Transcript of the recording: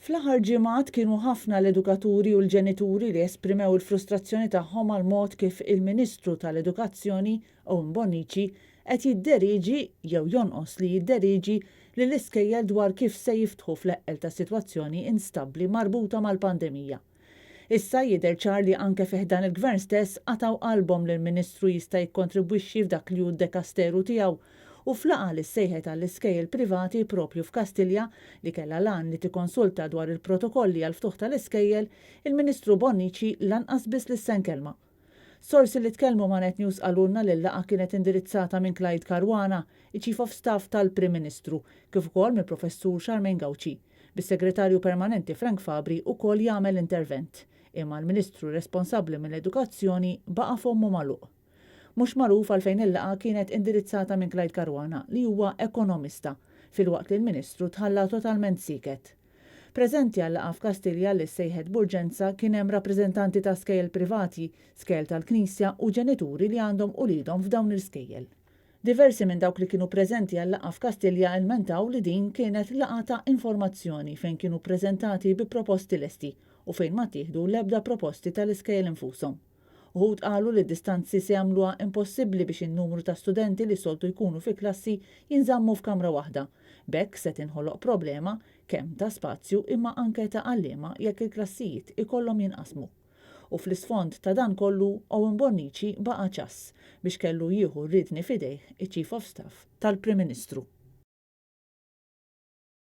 Fl-aħħar ġimgħat kienu ħafna l-edukaturi u l-ġenituri li esprimew il-frustrazzjoni tagħhom għal mod kif il-Ministru tal-Edukazzjoni Owen Bonnici qed jidderiġi jew jonqos li jidderiġi lill-iskejjel dwar kif se jiftħu fl-eqqel ta' sitwazzjoni instabbli marbuta mal-pandemija. Issa jidher ċar li anke fih dan il-Gvern stess għataw qalbhom li l-Ministru jista' jikkontribwixxi f'dak li hu d-dekasteru tiegħu u flaqa li sejħet għall-iskejjel privati propju f'Kastilja li kellha lan li tikkonsulta dwar il-protokolli għal ftuħ tal-iskejjel, il-Ministru Bonnici lanqas biss lis-sen kelma. Sorsi li tkellmu ma' Net News qalulna li l-laqa kienet indirizzata minn Clyde Caruana, il-Chief of Staff tal-Prim Ministru, kif ukoll mill-Professur Charmaine Gauci, bis-Segretarju Permanenti Frank Fabri ukoll jagħmel intervent, imma l-Ministru responsabbli mill-Edukazzjoni baqa' fommu magħluq. Mhux magħruf għalfejn il-laqa kienet indirizzata minn Clyde Caruana li huwa ekonomista, filwaqt li l-Ministru tħalla totalment siket. Preżenti għal-laqa f'Kastilja li sejħet b'urġenza kien hemm rappreżentanti ta' skejjel privati, skejjel tal-Knisja u ġenituri li għandhom ulidhom f'dawn l-iskejjel. Diversi minn dawk li kienu preżenti għal-laqa f'Kastilja ilmentaw li din kienet laqa ta' informazzjoni fejn kienu preżentati bi proposti lesti u fejn ma tieħdu l-ebda proposti tal-iskejjel infushom. Uħud qalu li d-distanzi se jagħmluha impossibbli biex in-numru ta' studenti li soltu jkunu fi klassi jinżammu f'kamra waħda. B'hekk se tinħoloq problema kemm ta' spazju imma anke ta' għalliema jekk il-klassijiet ikollhom jinqasmu. U fl-isfond ta' dan kollu Owen Bonnici baqa' ċass biex kellu jieħu rridni f'idejh iċ-Chief of Staff tal-Prim Ministru.